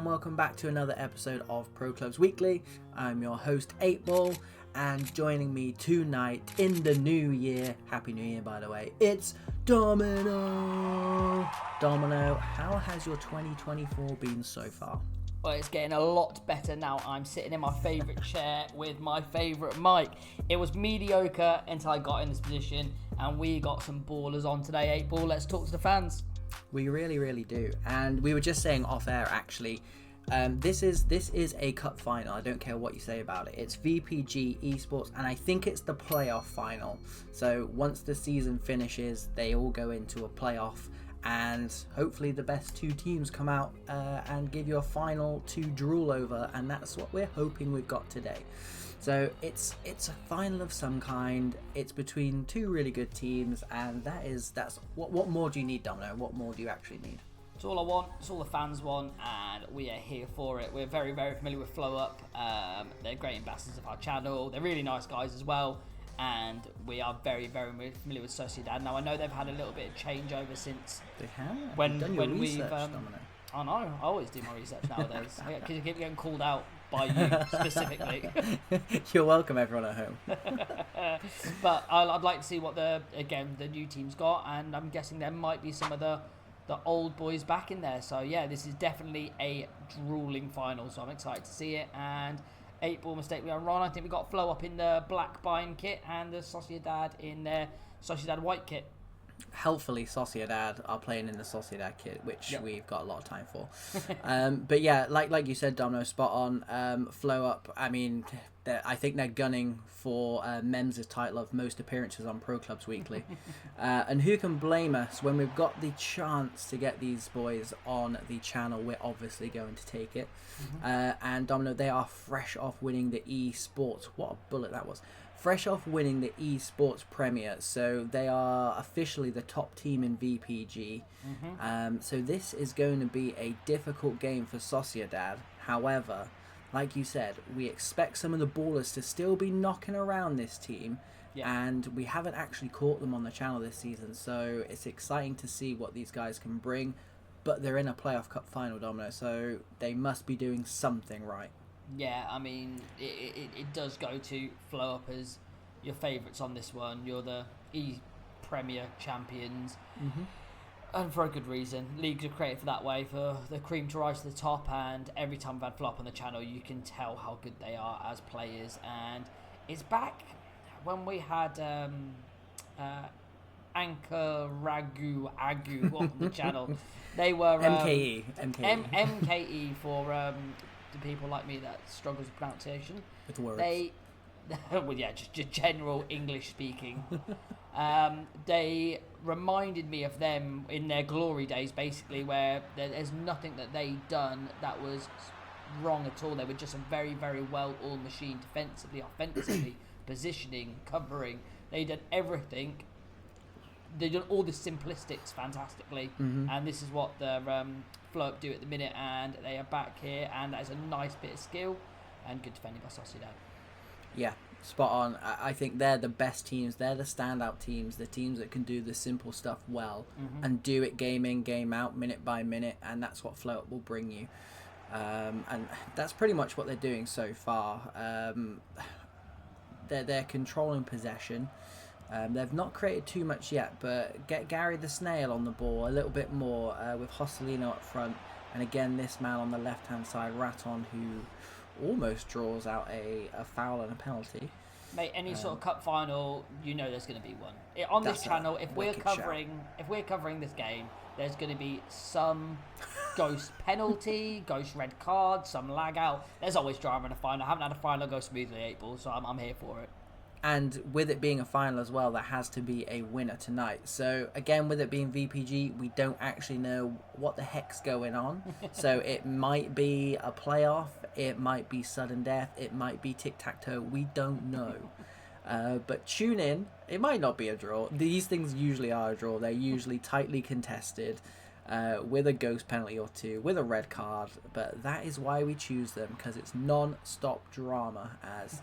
welcome back to another episode of Pro Clubs Weekly. I'm your host 8ball, and joining me tonight in the new year, Happy New Year by the way, it's Domino. Domino, how has your 2024 been so far? Well, it's getting a lot better now. I'm sitting in my favourite chair with my favourite mic. It was mediocre until I got in this position, and we got some ballers on today. 8ball, let's talk to the fans. We really do. And we were just saying off air, actually, this is a cup final. I don't care what you say about it. It's VPG eSports, and I think it's the playoff final. So once the season finishes, they all go into a playoff, and hopefully the best two teams come out and give you a final to drool over, and that's what we're hoping we've got today. So it's a final of some kind. It's between two really good teams, and that's what more do you need, Domino? What more do you actually need? It's all I want. It's all the fans want, and we are here for it. We're very familiar with Flow Up. They're great ambassadors of our channel. They're really nice guys as well, and we are very familiar with Sociedad. Now I know they've had a little bit of changeover since they have. When done your we've research, Domino. I know. I always do my research nowadays. I keep getting called out by you specifically. You're welcome, everyone at home. But I'd like to see what the new team's got, and I'm guessing there might be some of the old boys back in there. So yeah, this is definitely a drooling final. So I'm excited to see it. And 8ball mistake we are wrong. I think we got Flow Up in the black bind kit and the Sociedad in their Sociedad white kit. Helpfully, Sociedad are playing in the Sociedad kit, which we've got a lot of time for. But yeah, like you said, Domino, spot on. Flow Up, I mean, I think they're gunning for Mems' title of most appearances on Pro Clubs Weekly. And who can blame us when we've got the chance to get these boys on the channel? We're obviously going to take it. And Domino, they are fresh off winning the eSports. What a bullet that was. Fresh off winning the eSports Premier, so they are officially the top team in VPG. So this is going to be a difficult game for Sociedad. However, like you said, we expect some of the ballers to still be knocking around this team, and we haven't actually caught them on the channel this season, so it's exciting to see what these guys can bring. But they're in a playoff cup final, Domino, so they must be doing something right. Yeah, I mean, it does go to Flow Up as your favourites on this one. You're the E-Premier champions. And for a good reason. Leagues are created for that way, for the cream to rise to the top, and every time we've had Flow Up on the channel, you can tell how good they are as players. And it's back when we had Anchor Ragu Agu on the channel. They were... MKE for... to people like me that struggles with pronunciation. With words. Well, yeah, just general English speaking. They reminded me of them in their glory days, basically, where there's nothing that they done that was wrong at all. They were just a very well-oiled machine, defensively, offensively, positioning, covering. They did everything. They did all the simplistics fantastically, and this is what the Flow Up do at the minute, and they are back here, and that is a nice bit of skill and good defending by Sociedad. Yeah, spot on. I think they're the best teams. They're the standout teams, the teams that can do the simple stuff well and do it game in, game out, minute by minute, and that's what Flow Up will bring you. And that's pretty much what they're doing so far. They're controlling possession. They've not created too much yet, but get Gary the Snail on the ball a little bit more with Hosselino up front. And again, this man on the left-hand side, Raton, who almost draws out a foul and a penalty. Mate, any sort of cup final, you know there's going to be one. On this channel, if we're covering this game, there's going to be some ghost penalty, ghost red card, some lag out. There's always drama in a final. I haven't had a final go smoothly, 8ball, so I'm here for it. And with it being a final as well, there has to be a winner tonight. So again, with it being VPG, we don't actually know what the heck's going on. So it might be a playoff, it might be sudden death, it might be tic-tac-toe, we don't know. But tune in, it might not be a draw. These things usually are a draw. They're usually tightly contested, with a ghost penalty or two, with a red card. But that is why we choose them, because it's non-stop drama as...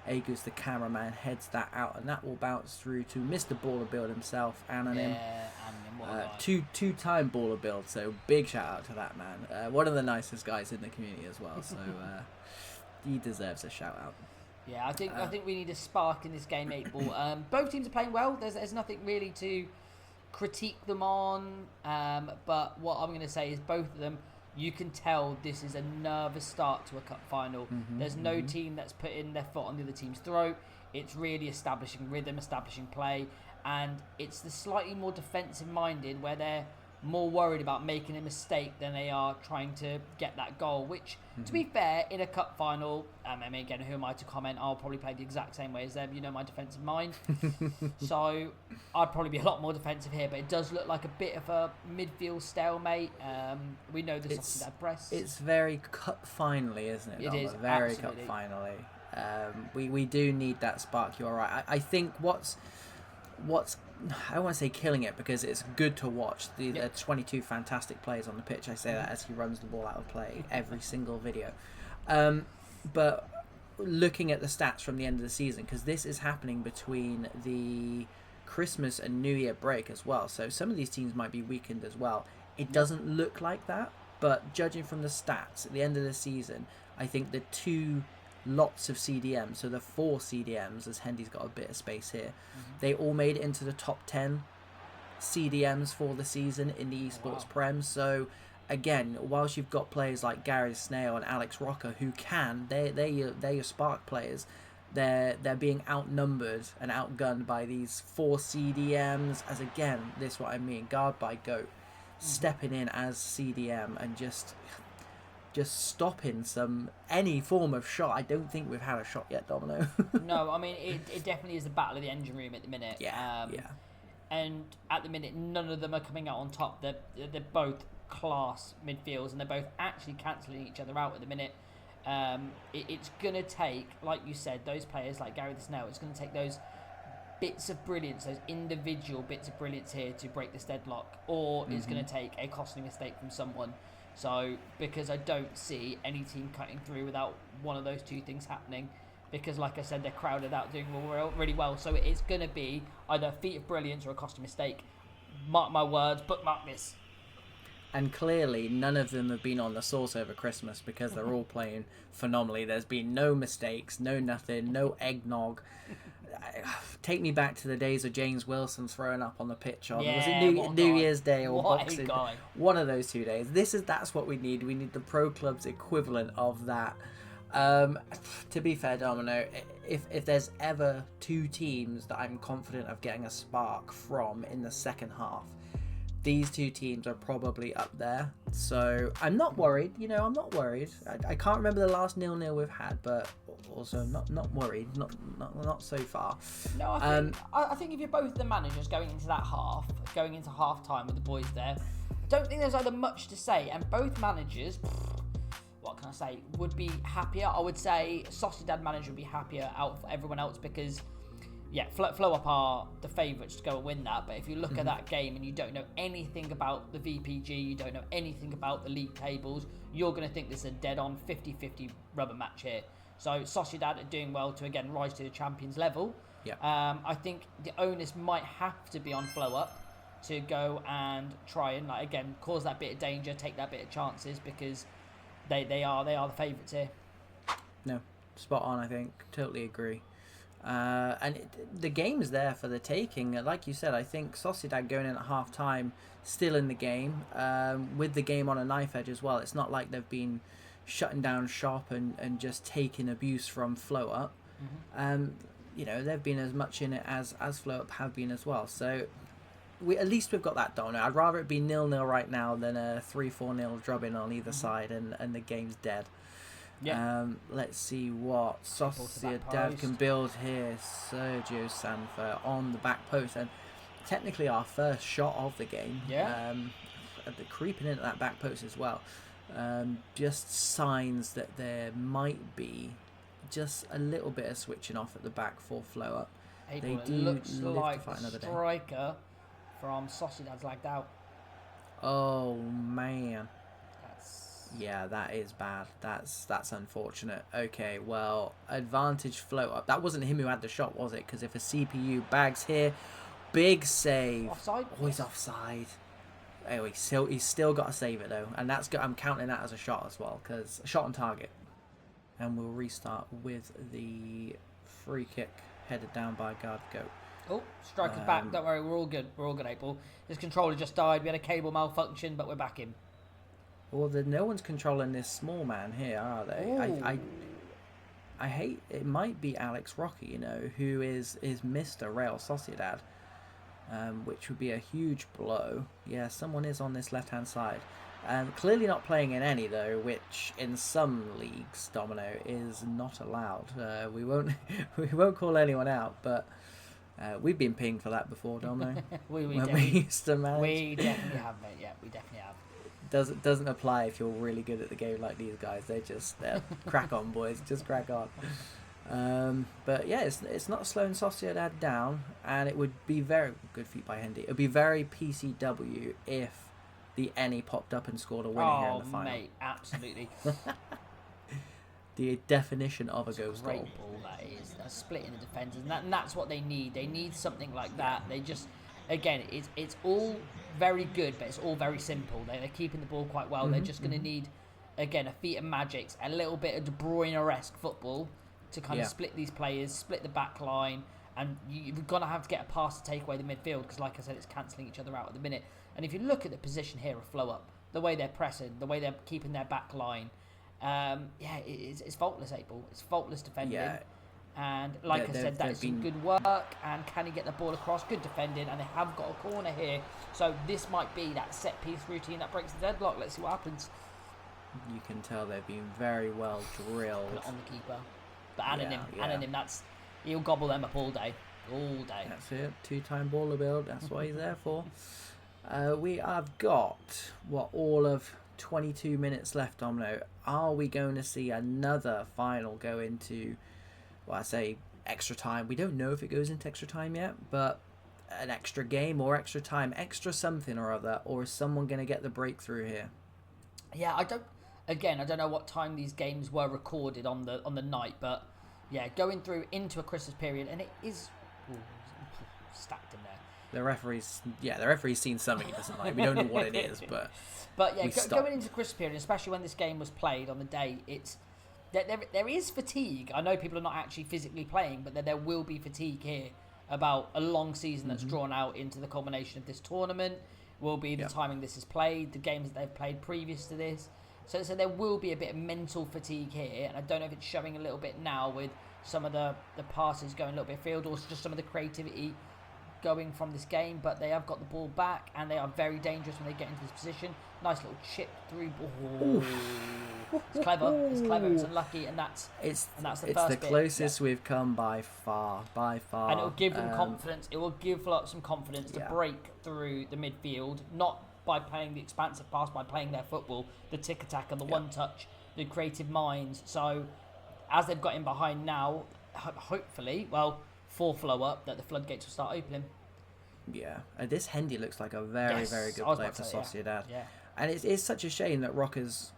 Agus, the cameraman, heads that out, and that will bounce through to Mr. Baller Build himself, Anonym. Yeah, Anonym, Two-time baller build, so big shout out to that man. One of the nicest guys in the community as well, so he deserves a shout out. Yeah, I think we need a spark in this game, 8 ball. Both teams are playing well. There's nothing really to critique them on. But what I'm going to say is both of them, you can tell this is a nervous start to a cup final. There's no team that's putting their foot on the other team's throat. It's really establishing rhythm, establishing play, and it's the slightly more defensive minded where they're more worried about making a mistake than they are trying to get that goal, which, to be fair, in a cup final, I mean, again, who am I to comment? I'll probably play the exact same way as them. You know my defensive mind. So I'd probably be a lot more defensive here, but it does look like a bit of a midfield stalemate. We know the Sociedad press. It's very cup finally, isn't it? It is, very absolutely. cup finally. We do need that spark. You're right. I think what's I don't want to say killing it because it's good to watch. The 22 fantastic players on the pitch. I say that as he runs the ball out of play every single video. But looking at the stats from the end of the season, because this is happening between the Christmas and New Year break as well. So some of these teams might be weakened as well. It doesn't look like that, but judging from the stats at the end of the season, I think the two lots of CDMs, so the 4 CDMs, as Hendy's got a bit of space here, they all made it into the top 10 CDMs for the season in the eSports Prem. So again, whilst you've got players like Gary Snail and Alex Rocker who they're your spark players, they're being outnumbered and outgunned by these 4 CDMs, as again, this is what I mean, guard by GOAT stepping in as CDM and just stopping any form of shot. I don't think we've had a shot yet, Domino. No, I mean, it definitely is the battle of the engine room at the minute. Yeah. And at the minute, none of them are coming out on top. They're both class midfields, and they're both actually cancelling each other out at the minute. It's going to take, like you said, those players like Gary the Snail, it's going to take those bits of brilliance, those individual bits of brilliance here to break this deadlock, or it's going to take a costly mistake from someone. So, because I don't see any team cutting through without one of those two things happening, because like I said, they're crowded out doing really well. So it's going to be either a feat of brilliance or a costly mistake. Mark my words, bookmark this. And clearly, none of them have been on the sauce over Christmas because they're all playing phenomenally. There's been no mistakes, no nothing, no eggnog. Take me back to the days of James Wilson throwing up on the pitch on was it New Year's Day or Boxing Day? One of those 2 days. That's what we need. We need the pro club's equivalent of that. To be fair, Domino, if there's ever 2 teams that I'm confident of getting a spark from in the second half, these 2 teams are probably up there. So I'm not worried. I'm not worried. I can't remember the last 0-0 we've had, but also not worried. Not so far. No, I think if you're both the managers going into half time with the boys there, I don't think there's either much to say. And both managers, what can I say, would be happier. I would say Sociedad manager would be happier out of everyone else because, Flow Up are the favourites to go and win that. But if you look at that game and you don't know anything about the VPG, you don't know anything about the league tables, you're going to think this is a dead-on 50-50 rubber match here. So Sociedad are doing well to, again, rise to the champions level. Yeah. I think the onus might have to be on Flow Up to go and try and, again, cause that bit of danger, take that bit of chances because they are the favourites here. No, spot on, I think. Totally agree. And the game's there for the taking. Like you said, I think Sociedad going in at half-time, still in the game, with the game on a knife edge as well. It's not like they've been shutting down shop and just taking abuse from Flow Up. They've been as much in it as Flow Up have been as well. So at least we've got that done. I'd rather it be 0-0 right now than a 3-4-0 drubbing on either side and the game's dead. Yeah. Let's see what Sociedad can build here. Sergio Sanfer on the back post, and technically our first shot of the game. Creeping into that back post as well. Just signs that there might be just a little bit of switching off at the back for Flow Up. They do looks like the striker from Sociedad's lagged out. Oh man. Yeah, that is bad. That's unfortunate. Okay, well, advantage Flow Up. That wasn't him who had the shot, was it? Because if a CPU bags here, big save. Offside? Oh, he's offside. Anyway, he's still got to save it, though. And that's good. I'm counting that as a shot as well, because a shot on target. And we'll restart with the free kick headed down by guard goat. Oh, striker's back. Don't worry, we're all good. We're all good, April. His controller just died. We had a cable malfunction, but we're back in. Well, no one's controlling this small man here, are they? I hate... It might be Alex Rocky, you know, who is Mr. Real Sociedad, which would be a huge blow. Yeah, someone is on this left-hand side. Clearly not playing in any, though, which in some leagues, Domino, is not allowed. We won't call anyone out, but we've been pinged for that before, Domino. we used to manage. We definitely have, mate. Yeah, we definitely have. Doesn't apply if you're really good at the game like these guys. They're crack on, boys. Just crack on. But yeah, it's not slowing Sociedad down, and it would be very good feat by Hendy. It would be very PCW if the Any popped up and scored a winner here in the final. Oh, mate, absolutely. The definition of a ghost Great goal. ball that is. That's splitting the defenders, and that's what they need. They need something like that. They just, again, it's all very good, but it's all very simple. They're keeping the ball quite well. They're just going to need, again, a feat of magic, a little bit of De Bruyne-esque football to kind of split these players, split the back line, and you've got to have to get a pass to take away the midfield, because like I said, it's cancelling each other out at the minute. And if you look at the position here of Flow Up, the way they're pressing, the way they're keeping their back line, it's faultless, April. It's faultless defending. Yeah. And like I said, that is some good work. And can he get the ball across? Good defending. And they have got a corner here. So this might be that set-piece routine that breaks the deadlock. Let's see what happens. You can tell they've been very well drilled. Put it on the keeper. But Anonym, he'll gobble them up all day. All day. That's it. Two-time baller build. That's what he's there for. We have got, all of 22 minutes left, Domino. Are we going to see another final go into, I say extra time? We don't know if it goes into extra time yet, but an extra game or extra time, extra something or other, or is someone going to get the breakthrough here? Yeah, I don't know what time these games were recorded on the night, but yeah, going through into a Christmas period, and it is stacked in there. The referee's seen something he doesn't like. We don't know what it is, but yeah, going into Christmas period, especially when this game was played on the day, it's there is fatigue. I know people are not actually physically playing, but there will be fatigue here about a long season that's drawn out into the culmination of this tournament. Will be the timing this is played, the games that they've played previous to this. So there will be a bit of mental fatigue here, and I don't know if it's showing a little bit now with some of the passes going a little bit field, or just some of the creativity going from this game, but they have got the ball back, and they are very dangerous when they get into this position. Nice little chip through ball. It's clever. It's unlucky, and that's the first bit. It's the closest we've come by far. And it'll give them confidence. It will give some confidence to break through the midfield, not by playing the expansive pass, by playing their football, the tick attack and the one touch, the creative minds. So as they've got in behind now, hopefully, for Flow Up, that the floodgates will start opening. Yeah, this Hendy looks like a very good player for Sociedad. Yeah. And it's such a shame that Rocker's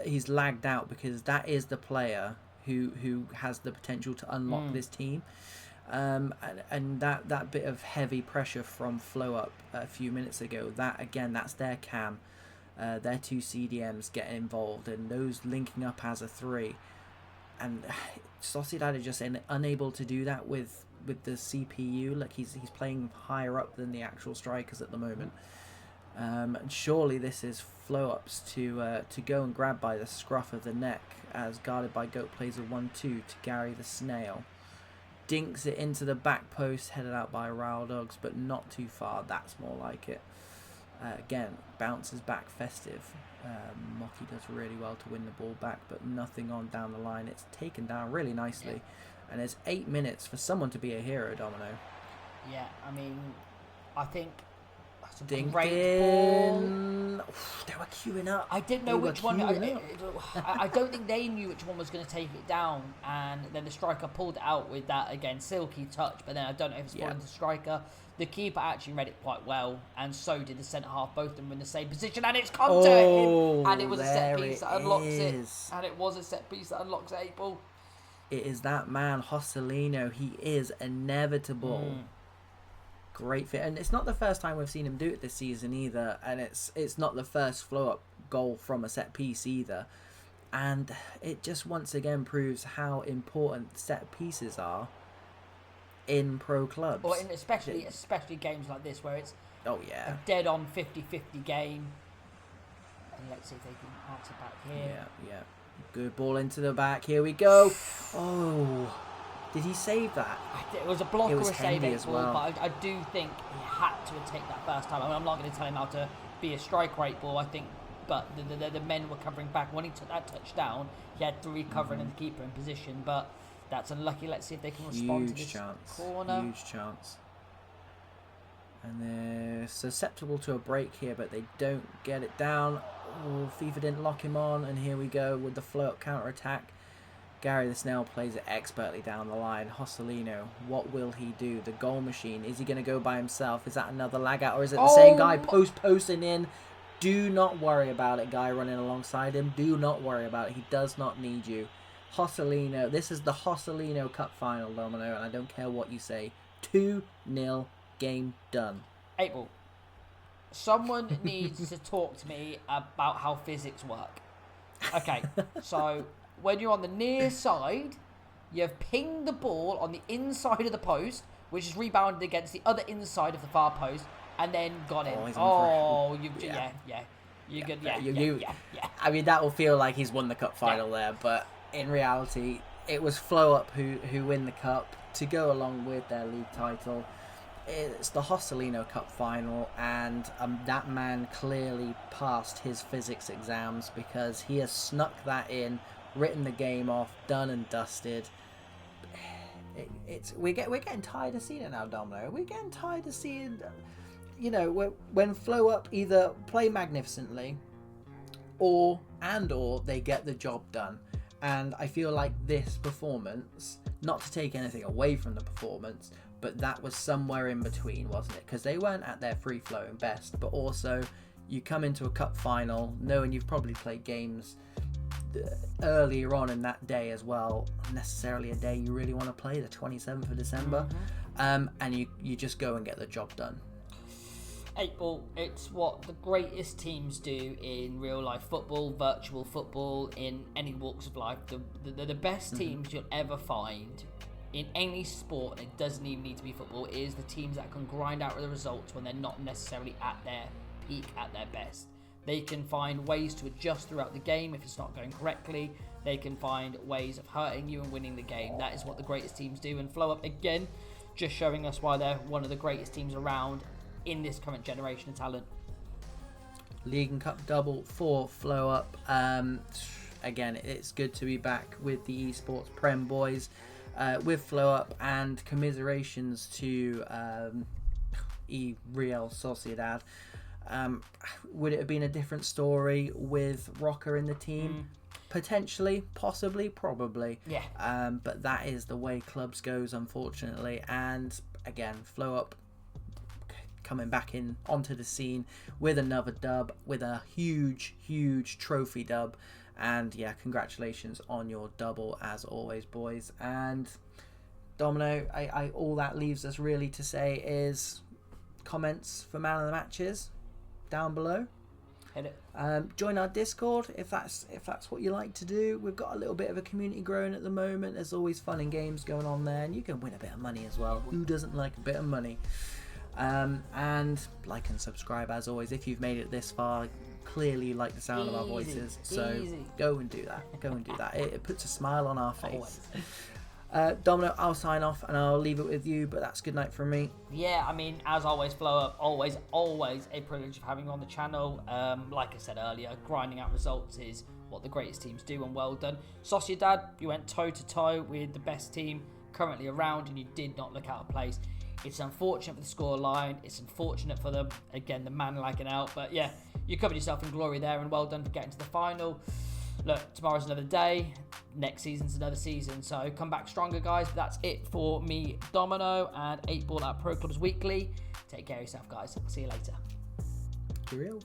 he's lagged out, because that is the player who has the potential to unlock this team. And that bit of heavy pressure from Flow Up a few minutes ago, that's their cam. Their two CDMs getting involved, and those linking up as a three. And Sociedad are just unable to do that with the CPU. Like he's playing higher up than the actual strikers at the moment. And surely this is Flow Up's to go and grab by the scruff of the neck, as guarded by Goat plays a 1-2 to Gary the Snail. Dinks it into the back post, headed out by Raul Dogs, but not too far. That's more like it. Again, bounces back Festive. Mocky does really well to win the ball back, but nothing on down the line. It's taken down really nicely. And there's 8 minutes for someone to be a hero, Domino. Yeah, I mean, I think that's a Dinked great ball. They were queuing up. I didn't know which one. I don't think they knew which one was going to take it down, and then the striker pulled it out with that, again, silky touch, but then I don't know if it's fallen to the striker. The keeper actually read it quite well, and so did the centre-half. Both of them were in the same position, and it's come to him. And it was a set-piece that unlocks it. And it was a set-piece that unlocks April. It is that man, Josselino. He is inevitable. great fit, and it's not the first time we've seen him do it this season either, and it's not the first flow-up goal from a set piece either, and it just once again proves how important set pieces are in pro clubs. Or in especially games like this where it's oh yeah, a dead-on 50-50 game. And let's see if they can answer back here. Yeah. Good ball into the back. Here we go. Oh, did he save that? It was a block or a save as well. But I do think he had to take that first time. I mean, I'm not going to tell him how to be a strike rate ball, I think, but the men were covering back. When he took that touchdown, he had to recover and the keeper in position, but that's unlucky. Let's see if they can respond to this corner. Huge chance. And they're susceptible to a break here, but they don't get it down. Oh, FIFA didn't lock him on, and here we go with the float counter-attack. Gary the Snail plays it expertly down the line. Hosselino, what will he do? The goal machine, is he going to go by himself? Is that another lag out, or is it the same guy posting in? Do not worry about it, guy running alongside him. Do not worry about it. He does not need you. Hosselino, this is the Hosselino Cup Final, Domino, and I don't care what you say. 2-0, game done. 8-ball. Someone needs to talk to me about how physics work. Okay, so when you're on the near side, you've pinged the ball on the inside of the post, which is rebounded against the other inside of the far post, and then got in. I mean, that will feel like he's won the cup final there, but in reality, it was Flow Up who win the cup to go along with their league title. It's the Hosselino Cup Final, and that man clearly passed his physics exams because he has snuck that in, written the game off, done and dusted. We're getting tired of seeing it now, Domino. We're getting tired of seeing, when Flow Up either play magnificently or they get the job done. And I feel like this performance, not to take anything away from the performance, but that was somewhere in between, wasn't it? Because they weren't at their free-flowing best, but also you come into a cup final knowing you've probably played games earlier on in that day as well, necessarily a day you really want to play, the 27th of December, and you just go and get the job done. 8-ball, it's what the greatest teams do in real life football, virtual football, in any walks of life. The best teams you'll ever find in any sport, and it doesn't even need to be football, is the teams that can grind out the results when they're not necessarily at their peak, at their best. They can find ways to adjust throughout the game if it's not going correctly. They can find ways of hurting you and winning the game. That is what the greatest teams do. And Flow Up, again, just showing us why they're one of the greatest teams around in this current generation of talent. League and Cup double for Flow Up. Again, it's good to be back with the eSports Prem boys. With Flow Up, and commiserations to eReal Sociedad. Would it have been a different story with Rocker in the team? Potentially, possibly, probably. Yeah. But that is the way clubs goes, unfortunately. And again, Flow Up coming back in onto the scene with another dub, with a huge trophy dub. And yeah, congratulations on your double as always, boys. And Domino, I all that leaves us really to say is comments for man of the matches down below. Hit it. Join our Discord if that's what you like to do. We've got a little bit of a community growing at the moment. There's always fun and games going on there, and you can win a bit of money as well. Who doesn't like a bit of money? And like and subscribe as always if you've made it this far. Clearly you like the sound of our voices, so go and do that. It puts a smile on our face. Domino, I'll sign off and I'll leave it with you, but that's good night from me. Yeah, I mean, as always, Flow Up, always a privilege of having you on the channel. Like I said earlier, grinding out results is what the greatest teams do, and well done. Sociedad, you went toe-to-toe with the best team currently around, and you did not look out of place. It's unfortunate for the score line. It's unfortunate for the man lagging out. But yeah, you covered yourself in glory there, and well done for getting to the final. Look, tomorrow's another day. Next season's another season. So come back stronger, guys. But that's it for me, Domino, and 8-ball at Pro Clubs Weekly. Take care of yourself, guys. See you later. eReal.